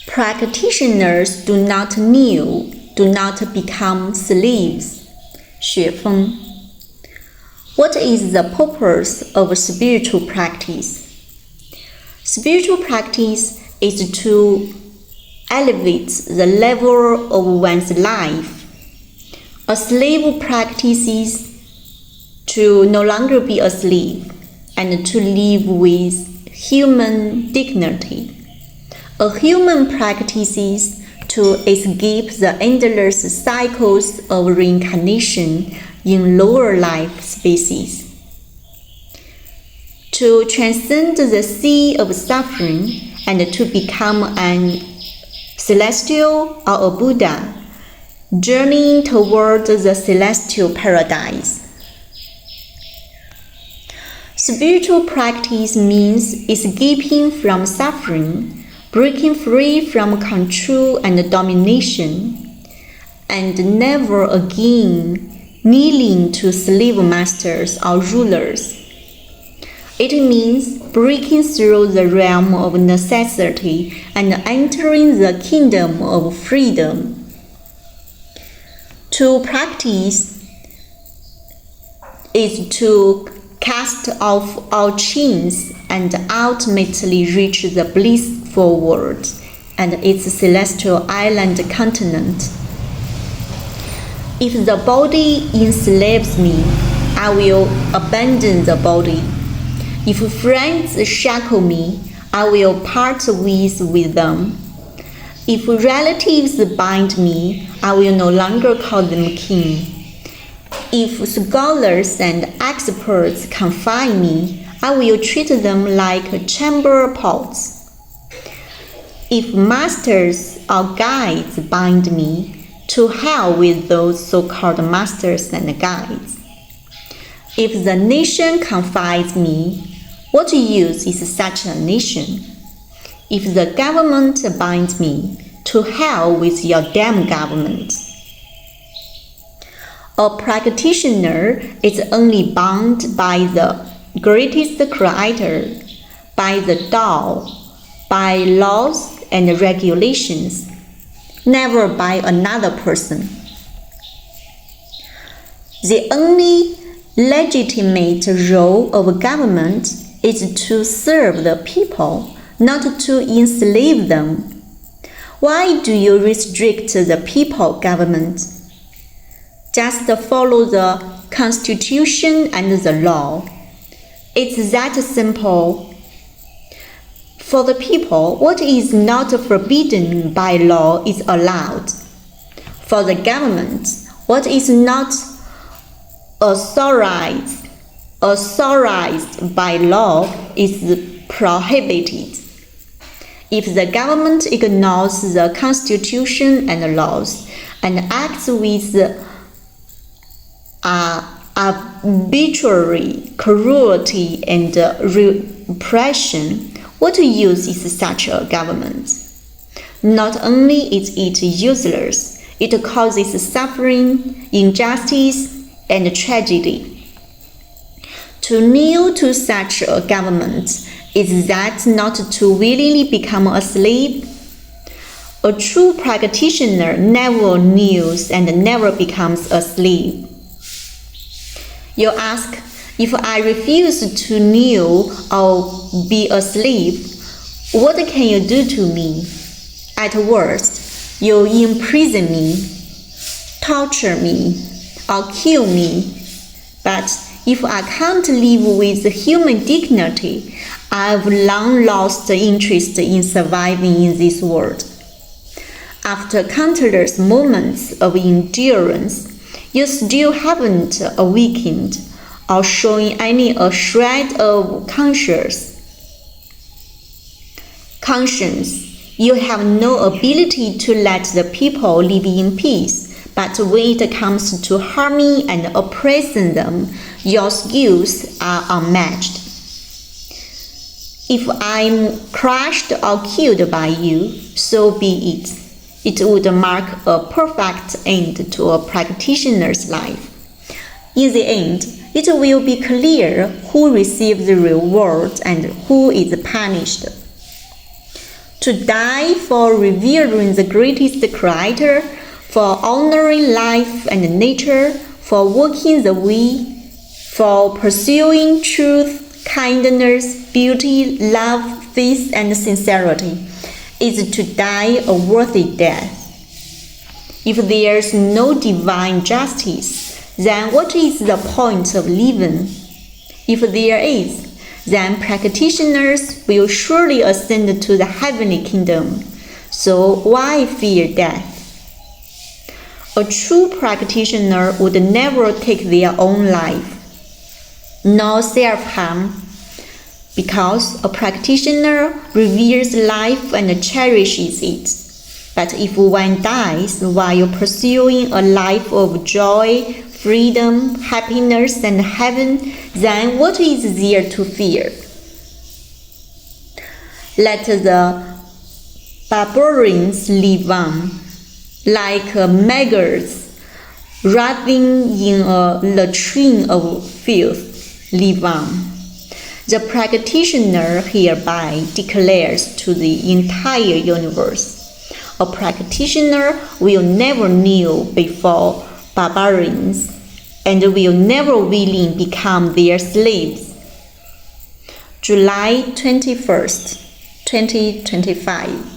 Practitioners do not kneel, do not become slaves. 雪峰. What is the purpose of spiritual practice? Spiritual practice is to elevate the level of one's life. A slave practices to no longer be a slave and to live with human dignity. A human practices to escape the endless cycles of reincarnation in lower life species. To transcend the sea of suffering and to become an celestial or a Buddha, journeying toward the celestial paradise. Spiritual practice means escaping from suffering, breaking free from control and domination, and never again kneeling to slave masters or rulers. It means breaking through the realm of necessity and entering the kingdom of freedom. To practice is to cast off all chains and ultimately reach the blissful world and its celestial island continent. If the body enslaves me, I will abandon the body. If friends shackle me, I will part ways with them. If relatives bind me, I will no longer call them kin. If scholars and experts confine me, I will treat them like chamber pots. If masters or guides bind me, to hell with those so-called masters and guides. If the nation confines me, what use is such a nation? If the government binds me, to hell with your damn government. A practitioner is only bound by the greatest creator, by the Tao, by laws and regulations, never by another person. The only legitimate role of government is to serve the people, not to enslave them. Why do you restrict the people government? Just follow the Constitution and the law. It's that simple. For the people, what is not forbidden by law is allowed. For the government, what is not authorized by law is prohibited. If the government ignores the Constitution and laws and acts with arbitrary cruelty and repression, what use is such a government? Not only is it useless, it causes suffering, injustice, and tragedy. To kneel to such a government, is that not to willingly become a slave? A true practitioner never kneels and never becomes a slave. You ask, if I refuse to kneel or be a slave, what can you do to me? At worst, you imprison me, torture me, or kill me. But if I can't live with human dignity, I've long lost interest in surviving in this world. After countless moments of endurance, you still haven't awakened or showing a shred of conscience. You have no ability to let the people live in peace, but when it comes to harming and oppressing them, your skills are unmatched. If I'm crushed or killed by you, so be it. It would mark a perfect end to a practitioner's life. In the end, it will be clear who receives the reward and who is punished. to die for revering the greatest creator, for honoring life and nature, for walking the way, for pursuing truth, kindness, beauty, love, faith, and sincerity, is to die a worthy death. If there is no divine justice, then what is the point of living? If there is, then practitioners will surely ascend to the heavenly kingdom. So why fear death? A true practitioner would never take their own life, nor self-harm, because a practitioner reveres life and cherishes it. But if one dies while pursuing a life of joy, freedom, happiness, and heaven, then what is there to fear? Let the barbarians live on, like maggots writhing in a latrine of filth, live on. The practitioner hereby declares to the entire universe, a practitioner will never kneel before barbarians and will never willingly become their slaves. July 21st, 2025.